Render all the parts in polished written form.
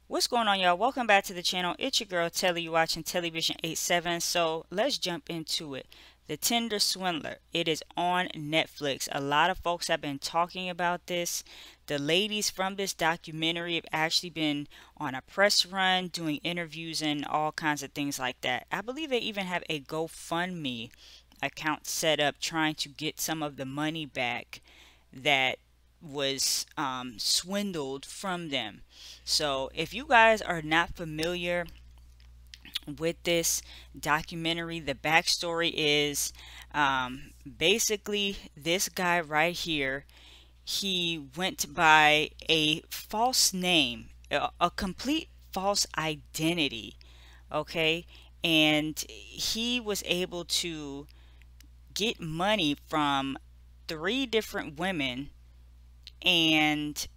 What's going on, y'all? Welcome back to the channel. It's your girl Telly. You watching TelliVision 87. So let's jump into it. The Tinder Swindler. It is on Netflix. A lot of folks have been talking about this. The ladies from this documentary have actually been on a press run, doing interviews and all kinds of things like that. I believe they even have a GoFundMe account set up trying to get some of the money back that was swindled from them. So, if you guys are not familiar with this documentary, the backstory is basically this guy right here. He went by a false name, a complete false identity, okay? And he was able to get money from three different women and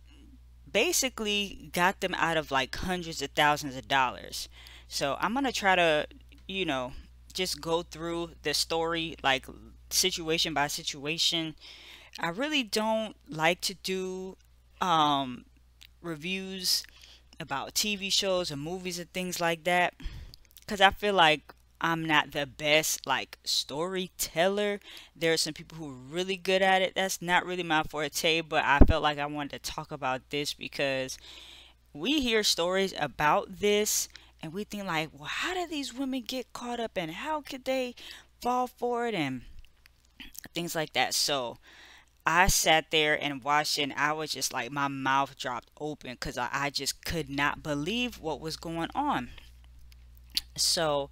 basically got them out of like hundreds of thousands of dollars. So I'm gonna try to, you know, just go through the story like situation by situation. I really don't like to do um, reviews about TV shows and movies and things like that because I feel like I'm not the best like storyteller. There are some people who are really good at it. That's not really my forte, but I felt like I wanted to talk about this because we hear stories about this and we think like, well, how did these women get caught up and how could they fall for it and things like that. So I sat there and watched it and I was just like my mouth dropped open because I just could not believe what was going on. So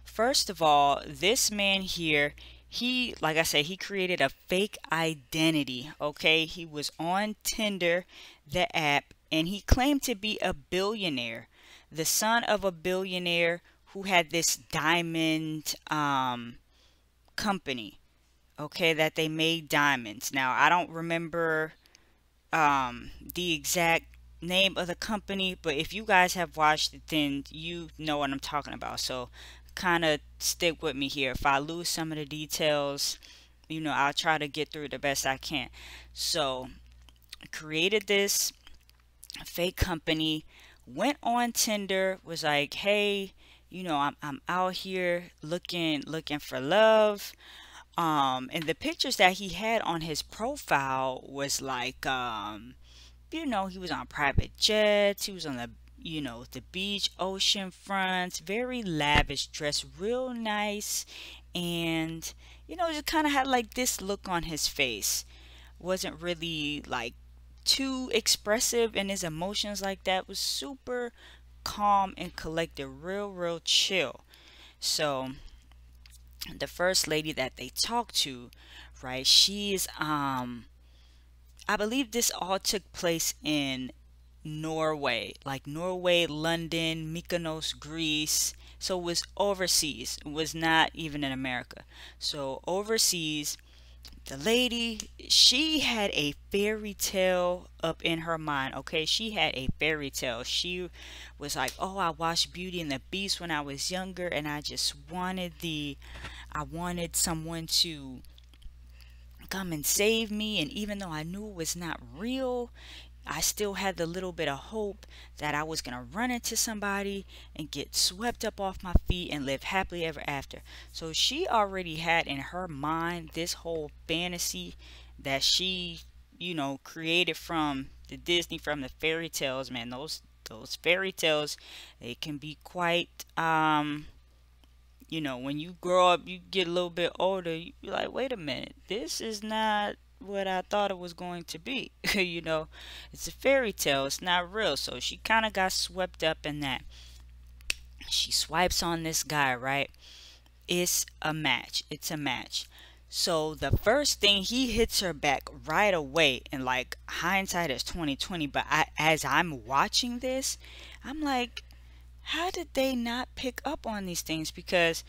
first of all, this man here, he, like I said, he created a fake identity. Okay, he was on Tinder, the app, and he claimed to be a billionaire, the son of a billionaire who had this diamond company. Okay, that they made diamonds. Now, I don't remember the exact name of the company, but if you guys have watched it, then you know what I'm talking about. So, kind of stick with me here. If I lose some of the details, I'll try to get through the best I can. So, created this fake company, went on Tinder, was like, hey, I'm out here looking for love. And the pictures that he had on his profile was like, he was on private jets, he was on the beach, ocean fronts, very lavish, dressed real nice, and, just kind of had like this look on his face. Wasn't really like too expressive in his emotions like that, was super calm and collected, real chill. So, the first lady that they talked to, right, she's I believe this all took place in Norway, like Norway, London, Mykonos, Greece. So it was overseas. It was not even in America. So overseas, the lady, she had a fairy tale up in her mind. Okay, she had a fairy tale. She was like, "Oh, I watched Beauty and the Beast when I was younger, and I wanted someone to come and save me. And even though I knew it was not real, I still had the little bit of hope that I was going to run into somebody and get swept up off my feet and live happily ever after." So she already had in her mind this whole fantasy that she, created from the Disney, from the fairy tales, man. Those fairy tales, they can be quite when you grow up, you get a little bit older, you're like, wait a minute, this is not what I thought it was going to be. It's a fairy tale, it's not real. So she kind of got swept up in that. She swipes on this guy, right? It's a match. It's a match. So the first thing, he hits her back right away, and like hindsight is 2020. But as I'm watching this, I'm like, how did they not pick up on these things? Because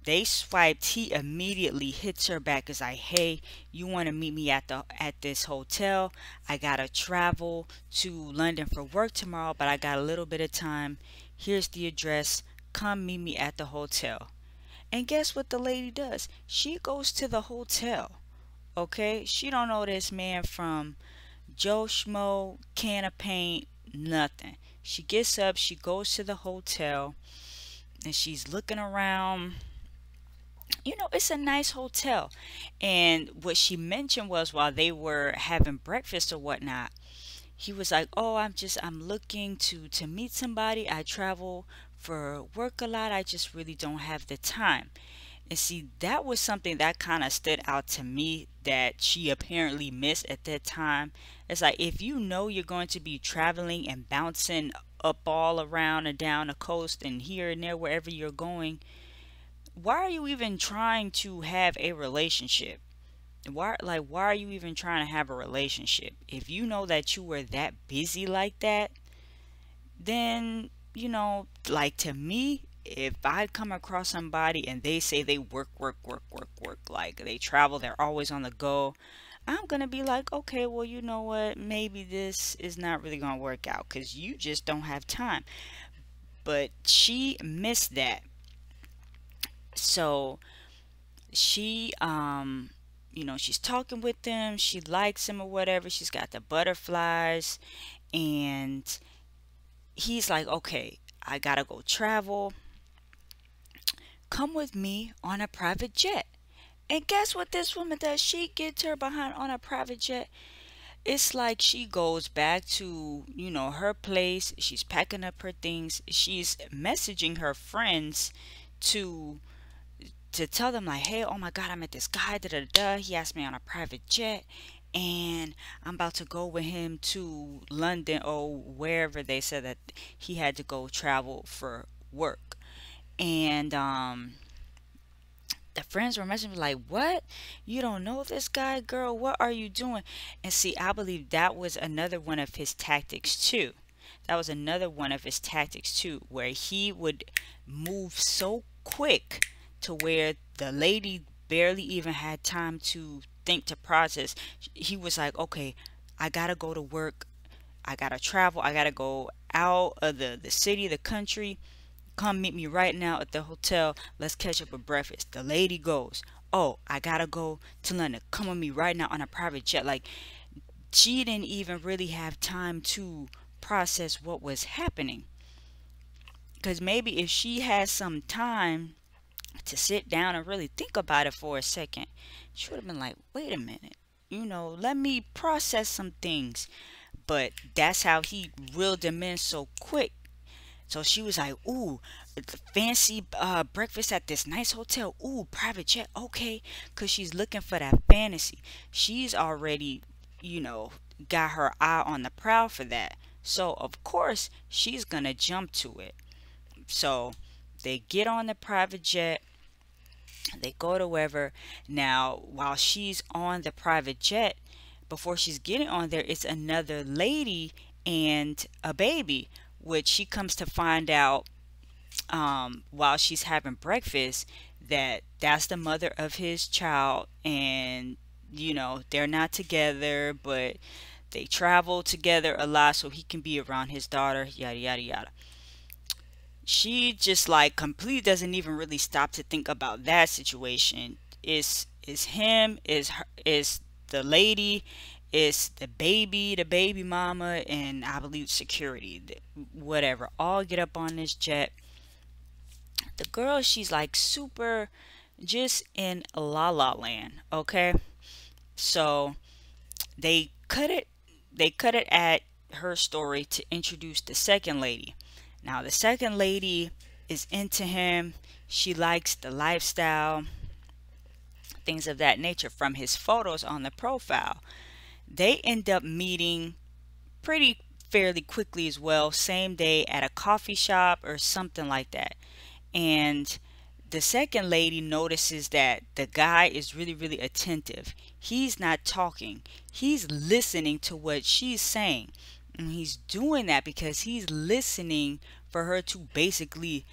they swiped, he immediately hits her back. Is like, hey, you want to meet me at this hotel? I gotta travel to London for work tomorrow, but I got a little bit of time. Here's the address. Come meet me at the hotel. And guess what the lady does? She goes to the hotel. Okay, she don't know this man from Joe Schmo, can of paint, Nothing. She gets up, she goes to the hotel, and she's looking around. It's a nice hotel. And what she mentioned was while they were having breakfast or whatnot, he was like, "Oh, I'm looking to meet somebody. I travel for work a lot. I just really don't have the time." And see, that was something that kind of stood out to me that she apparently missed at that time. It's like if you know you're going to be traveling and bouncing up all around and down the coast and here and there wherever you're going, why are you even trying to have a relationship? Why are you even trying to have a relationship? If you know that you were that busy like that, then, like to me, if I come across somebody and they say they work, work, work, work, work, like they travel, they're always on the go, I'm gonna be like, okay, well, you know what? Maybe this is not really gonna work out because you just don't have time. But she missed that. So she's talking with them, she likes him or whatever, she's got the butterflies, and he's like, okay, I gotta go travel. Come with me on a private jet. And guess what this woman does? She gets her behind on a private jet. It's like she goes back to, her place. She's packing up her things. She's messaging her friends to tell them like, hey, oh my God, I met this guy, da da da. He asked me on a private jet, and I'm about to go with him to London or wherever they said that he had to go travel for work. And the friends were messaging me like, what? You don't know this guy, girl? What are you doing? And see, I believe that was another one of his tactics too. That was another one of his tactics too, where he would move so quick to where the lady barely even had time to think to process. He was like, okay, I gotta go to work. I gotta travel. I gotta go out of the city, the country. Come meet me right now at the hotel. Let's catch up at breakfast. The lady goes, oh, I gotta go to London. Come with me right now on a private jet. Like, she didn't even really have time to process what was happening. Because maybe if she had some time to sit down and really think about it for a second, she would have been like, wait a minute, let me process some things. But that's how he reeled them in so quick. So she was like, ooh, fancy breakfast at this nice hotel. Ooh, private jet. Okay. Because she's looking for that fantasy. She's already, you know, got her eye on the prowl for that. So, of course, she's going to jump to it. So, they get on the private jet. They go to wherever. Now, while she's on the private jet, before she's getting on there, it's another lady and a baby, which she comes to find out while she's having breakfast that that's the mother of his child, and they're not together, but they travel together a lot so he can be around his daughter, yada yada yada. She just like completely doesn't even really stop to think about that situation. Is him, is her, is the lady, is the baby mama, and I believe security, whatever, all get up on this jet. The girl, she's like super just in la la land, okay? So they cut it at her story to introduce the second lady. Now the second lady is into him. She likes the lifestyle, things of that nature from his photos on the profile. They end up meeting pretty fairly quickly as well, same day at a coffee shop or something like that. And the second lady notices that the guy is really, really attentive. He's not talking, he's listening to what she's saying. And he's doing that because he's listening for her to basically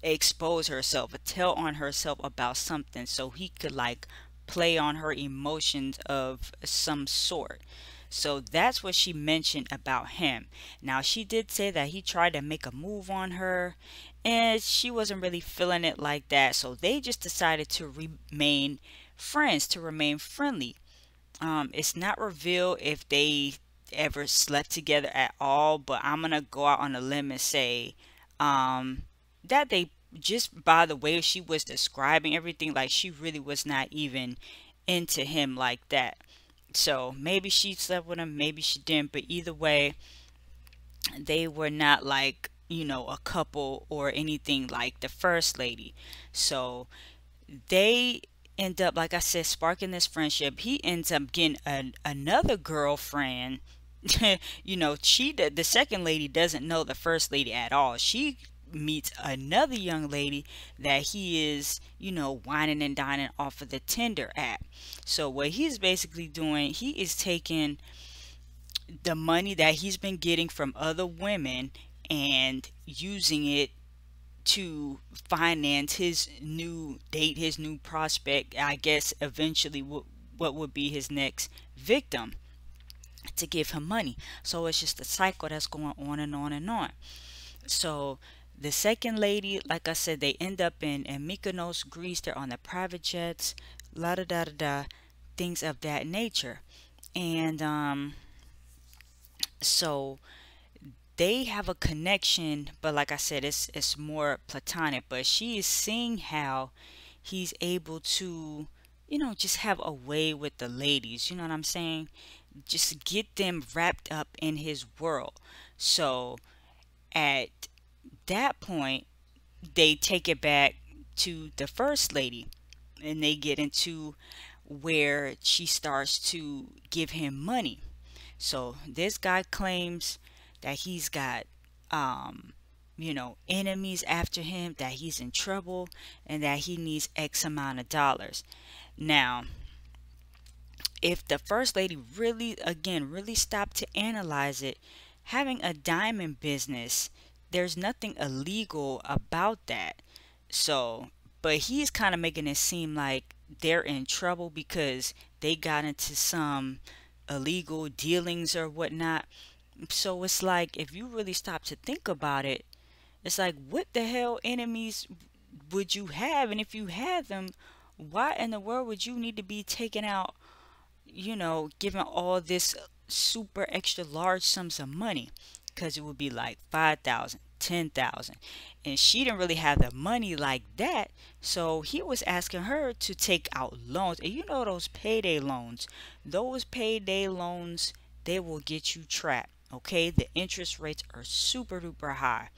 expose herself, tell on herself about something, so he could like play on her emotions of some sort. So that's what she mentioned about him. Now, she did say that he tried to make a move on her and she wasn't really feeling it like that. So they just decided to remain friends, to remain friendly. It's not revealed if they ever slept together at all, but I'm gonna go out on a limb and say um, that they, just by the way she was describing everything, like she really was not even into him like that. So maybe she slept with him, maybe she didn't, but either way, they were not like, a couple or anything like the first lady. So they end up, like I said, sparking this friendship. He ends up getting another girlfriend. The second lady doesn't know the first lady at all. She meets another young lady that he is, whining and dining off of the Tinder app. So what he's basically doing, he is taking the money that he's been getting from other women and using it to finance his new date, his new prospect, I guess eventually what would be his next victim, to give him money. So it's just a cycle that's going on and on and on. So the second lady, like I said, they end up in Mykonos, Greece. They're on the private jets, la da da da da, things of that nature. And so they have a connection, but like I said, it's more platonic. But she is seeing how he's able to, just have a way with the ladies. You know what I'm saying? Just get them wrapped up in his world. So at that point, they take it back to the first lady, and they get into where she starts to give him money. So this guy claims that he's got, enemies after him, that he's in trouble, and that he needs X amount of dollars. Now, if the first lady really, again, really stopped to analyze it, having a diamond business, there's nothing illegal about that. So, but he's kind of making it seem like they're in trouble because they got into some illegal dealings or whatnot. So it's like, if you really stop to think about it, it's like, what the hell enemies would you have? And if you had them, why in the world would you need to be taking out, given all this super extra large sums of money? Because it would be like 5,000, 10,000, and she didn't really have the money like that. So he was asking her to take out loans. And those payday loans, they will get you trapped. Okay, the interest rates are super duper high.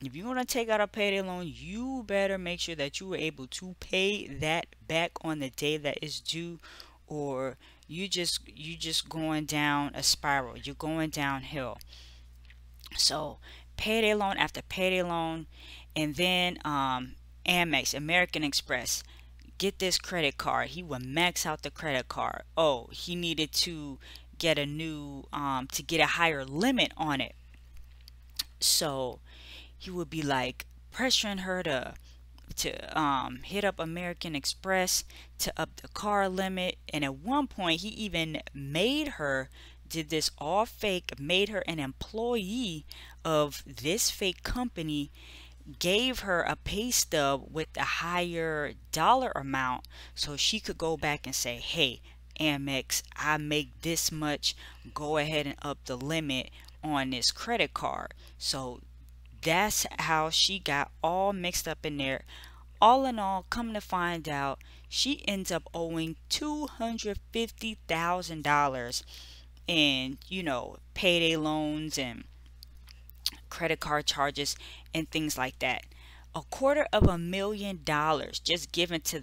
If you want to take out a payday loan, you better make sure that you are able to pay that back on the day that is due, or you just going down a spiral. You're going downhill. So payday loan after payday loan, and then Amex, American Express, get this credit card. He would max out the credit card. Oh, he needed to get a new to get a higher limit on it. So he would be like pressuring her to hit up American Express to up the car limit. And at one point, he even made her, did this all fake, made her an employee of this fake company, gave her a pay stub with a higher dollar amount so she could go back and say, hey, Amex, I make this much, go ahead and up the limit on this credit card. So that's how she got all mixed up in there. All in all, come to find out, she ends up owing $250,000 in, payday loans and credit card charges and things like that. $250,000 just given to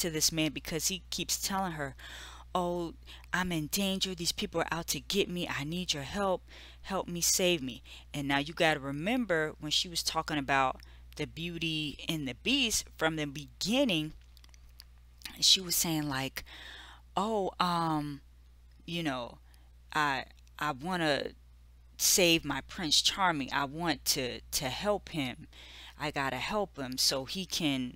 this man because he keeps telling her, oh, I'm in danger, these people are out to get me, I need your help me, save me. And now you got to remember, when she was talking about the Beauty and the Beast from the beginning, she was saying like, oh, you know I want to save my Prince Charming, I want to help him, I gotta help him so he can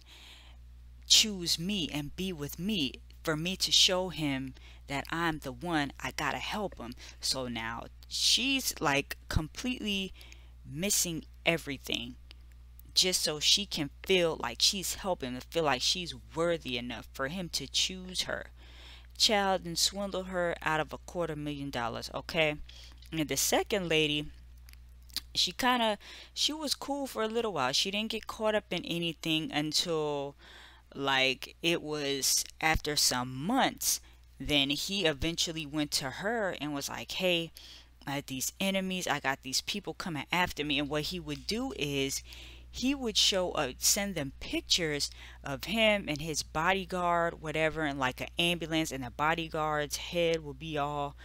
choose me and be with me, for me to show him that I'm the one, I gotta help him. So now she's like completely missing everything just so she can feel like she's helping, and feel like she's worthy enough for him to choose her. child and swindled her out of $250,000. Okay. And the second lady, she kind of, she was cool for a little while. She didn't get caught up in anything until like it was after some months. Then he eventually went to her and was like, hey, I had these enemies, I got these people coming after me. And what he would do is he would send them pictures of him and his bodyguard, whatever, and like an ambulance, and the bodyguard's head would be all,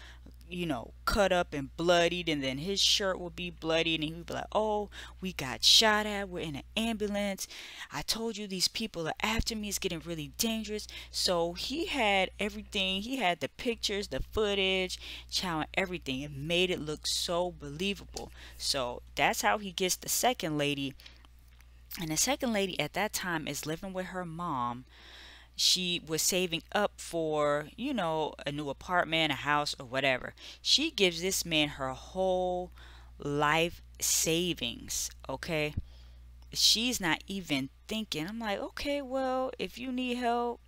cut up and bloodied, and then his shirt would be bloodied, and he would be like, oh, we got shot at, we're in an ambulance, I told you these people are after me, it's getting really dangerous. So he had everything, he had the pictures, the footage, child, and everything. It made it look so believable. So that's how he gets the second lady. And the second lady at that time is living with her mom. She was saving up for, a new apartment, a house, or whatever. She gives this man her whole life savings, okay? She's not even thinking. I'm like, okay, well, if you need help,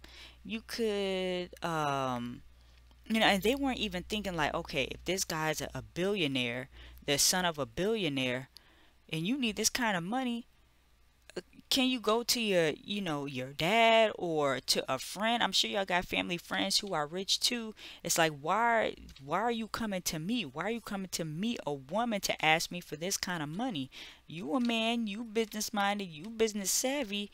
you could, and they weren't even thinking like, okay, if this guy's a billionaire, the son of a billionaire, and you need this kind of money, can you go to your dad or to a friend? I'm sure y'all got family friends who are rich too. It's like, why are you coming to me? Why are you coming to me, a woman, to ask me for this kind of money? You a man, you business minded, you business savvy.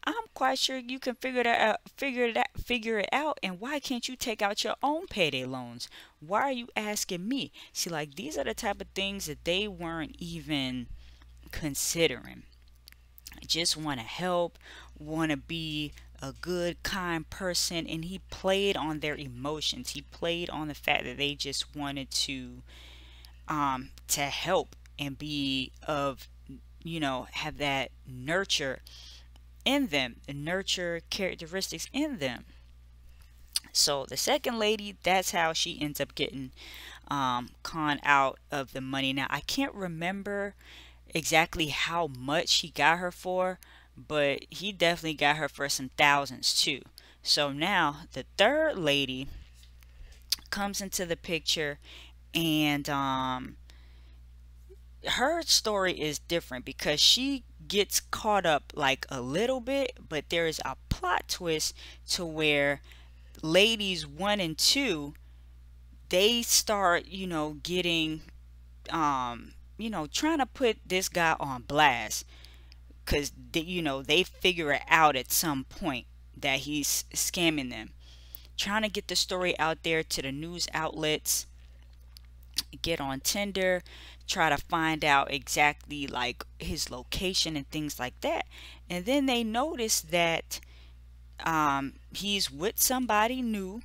I'm quite sure you can figure it out. And why can't you take out your own payday loans? Why are you asking me? See, like, these are the type of things that they weren't even considering. Just want to help, want to be a good, kind person, and he played on their emotions. He played on the fact that they just wanted to help and be of, have that nurture in them, the nurture characteristics in them. So the second lady, that's how she ends up getting conned out of the money. Now I can't remember exactly how much he got her for, but he definitely got her for some thousands too. So now the third lady comes into the picture, and her story is different because she gets caught up like a little bit, but there is a plot twist to where ladies 1 and 2, they start, getting trying to put this guy on blast, because they figure it out at some point that he's scamming them, trying to get the story out there to the news outlets, get on Tinder, try to find out exactly like his location and things like that. And then they notice that he's with somebody new.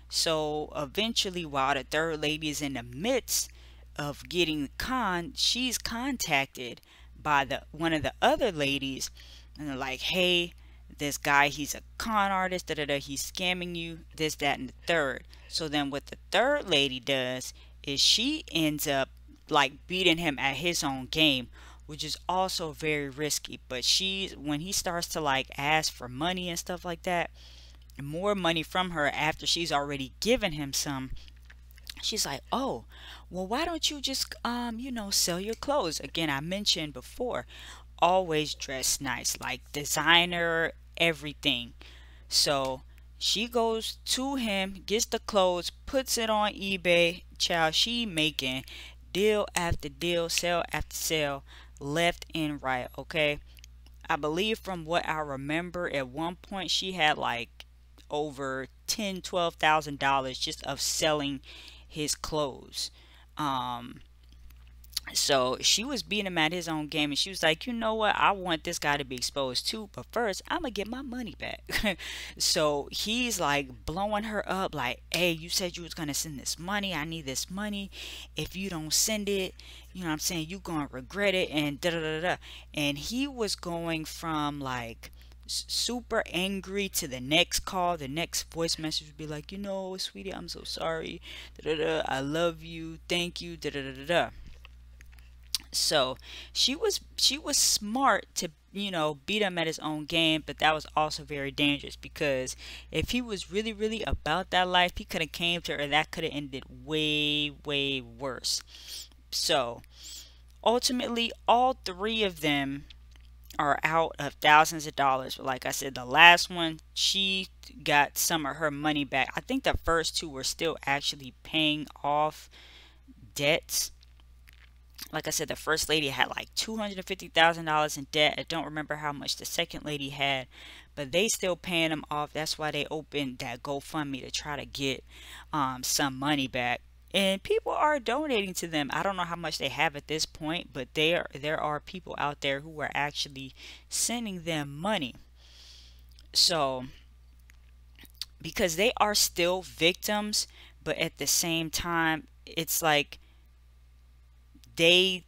So eventually, while the third lady is in the midst of getting conned, she's contacted by the one of the other ladies, and they're like, hey, this guy, he's a con artist, da da da, he's scamming you, this, that, and the third. So then what the third lady does is she ends up like beating him at his own game, which is also very risky. But when he starts to like ask for money and stuff like that, more money from her after she's already given him some, she's like, oh, well, why don't you just sell your clothes? Again, I mentioned before, always dress nice, like designer, everything. So she goes to him, gets the clothes, puts it on eBay. Child, she making deal after deal, sale after sale, left and right. Okay, I believe from what I remember, at one point she had like over $10,000-$12,000 just of selling his clothes. Um, so she was beating him at his own game, and she was like, you know what? I want this guy to be exposed too, but first I'm gonna get my money back. So he's like blowing her up, like, hey, you said you was gonna send this money. I need this money. If you don't send it, you know what I'm saying, you gonna regret it, and da da da da. And he was going from like super angry to the next call, the next voice message would be like, sweetie, I'm so sorry. Da da da. I love you. Thank you. Da da da da da. So she was smart to, beat him at his own game, but that was also very dangerous because if he was really, really about that life, he could have came to her and that could have ended way, way worse. So ultimately, all three of them are out of thousands of dollars. But like I said, the last one, she got some of her money back. I think the first two were still actually paying off debts. Like I said, the first lady had like $250,000 in debt. I don't remember how much the second lady had, but they still paying them off. That's why they opened that GoFundMe to try to get some money back. And people are donating to them. I don't know how much they have at this point, but there are people out there who are actually sending them money. So because they are still victims, but at the same time, they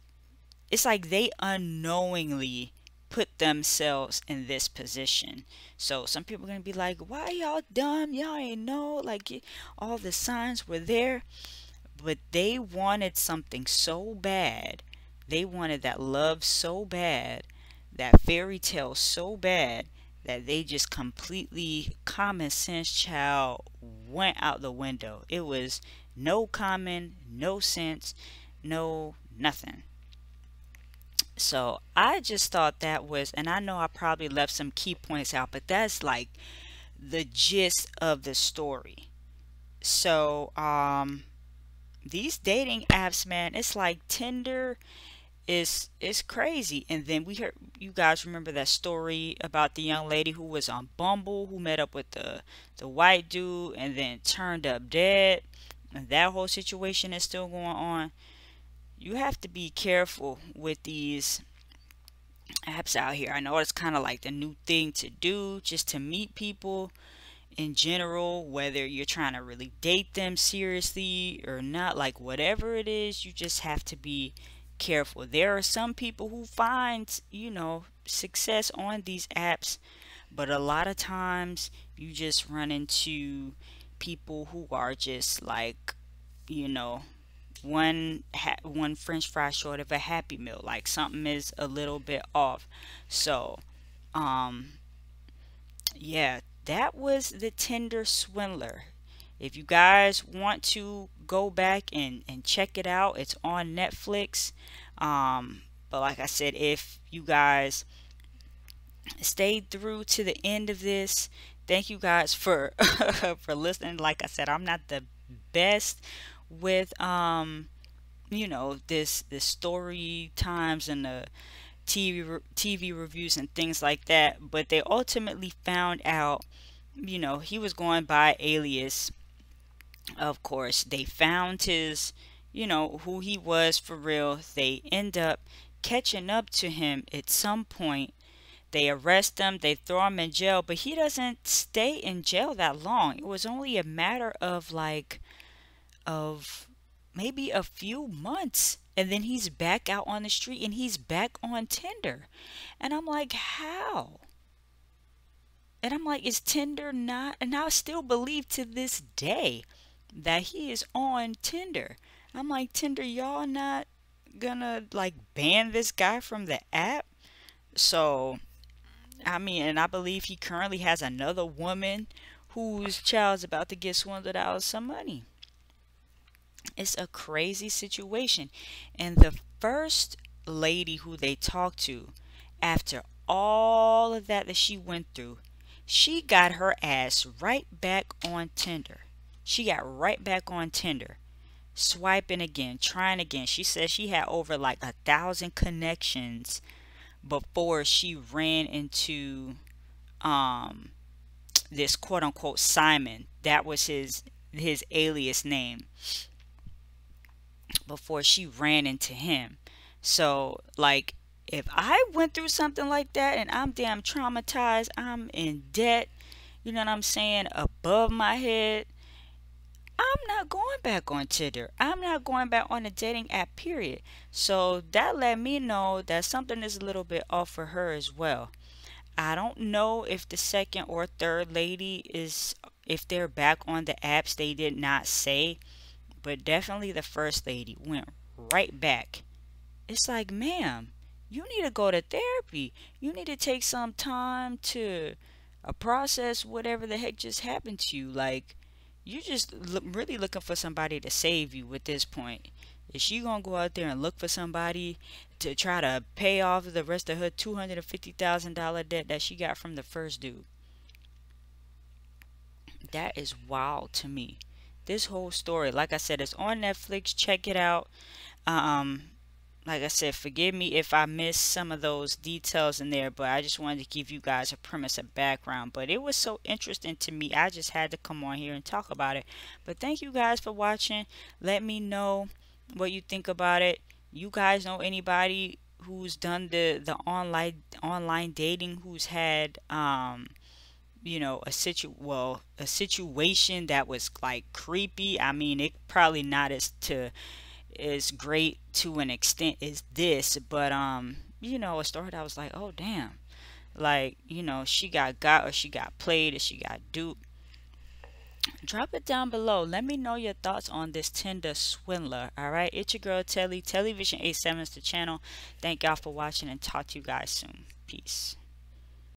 it's like they unknowingly put themselves in this position. So some people are gonna be like, "Why y'all dumb? Y'all ain't know like all the signs were there." But they wanted something so bad. They wanted that love so bad, that fairy tale so bad, that they just completely common sense child went out the window. It was no common, no sense, no nothing. So I just thought that was, and I know I probably left some key points out, but that's like the gist of the story. So, these dating apps, man, it's like Tinder is crazy. And then we heard, you guys remember that story about the young lady who was on Bumble, who met up with the white dude and then turned up dead. And that whole situation is still going on. You have to be careful with these apps out here. I know it's kind of like the new thing to do just to meet people in general, whether you're trying to really date them seriously or not, like whatever it is, you just have to be careful. There are some people who find, success on these apps, but a lot of times you just run into people who are just like, you know, one french fry short of a happy meal, like something is a little bit off. So um yeah, that was the Tinder Swindler. If you guys want to go back and check it out, it's on Netflix. But like I said, if you guys stayed through to the end of this, thank you guys for for listening. Like I said, I'm not the best with this story times and the TV reviews and things like that, but they ultimately found out, he was going by alias. Of course, they found his, who he was for real. They end up catching up to him at some point. They arrest him, they throw him in jail, but he doesn't stay in jail that long. It was only a matter of maybe a few months, and then he's back out on the street and he's back on Tinder. And I'm like, how? And I'm like, is Tinder not? And I still believe to this day that he is on Tinder. I'm like, Tinder, y'all not gonna like ban this guy from the app? So, I mean, and I believe he currently has another woman whose child's about to get swindled out of some money. It's a crazy situation. And the first lady who they talked to, after all of that she went through, she got her ass right back on Tinder. She got right back on Tinder, swiping again, trying again. She said she had over like 1,000 connections before she ran into um this quote unquote Simon. That was his alias name, before she ran into him. So, like, if I went through something like that and I'm damn traumatized, I'm in debt, you know what I'm saying, above my head, I'm not going back on Tinder. I'm not going back on a dating app, period. So that let me know that something is a little bit off for her as well. I don't know if the second or third lady is, if they're back on the apps, they did not say, but definitely the first lady went right back. It's like, ma'am, you need to go to therapy. You need to take some time to process whatever the heck just happened to you. Like, you're just really looking for somebody to save you at this point. Is she gonna go out there and look for somebody to try to pay off the rest of her $250,000 debt that she got from the first dude? That is wild to me. This whole story, like I said, it's on Netflix. Check it out. Um, like I said, forgive me if I missed some of those details in there, but I just wanted to give you guys a premise, a background. But it was so interesting to me, I just had to come on here and talk about it. But thank you guys for watching. Let me know what you think about it. You guys know anybody who's done the online dating, who's had a situation that was like creepy. I mean, it probably not as great to an extent as this, but a story that I was like, oh damn, like, she got or she got played or she got duped. Drop it down below. Let me know your thoughts on this Tinder Swindler. All right, it's your girl TelliVision 87 is the channel. Thank y'all for watching and talk to you guys soon. Peace.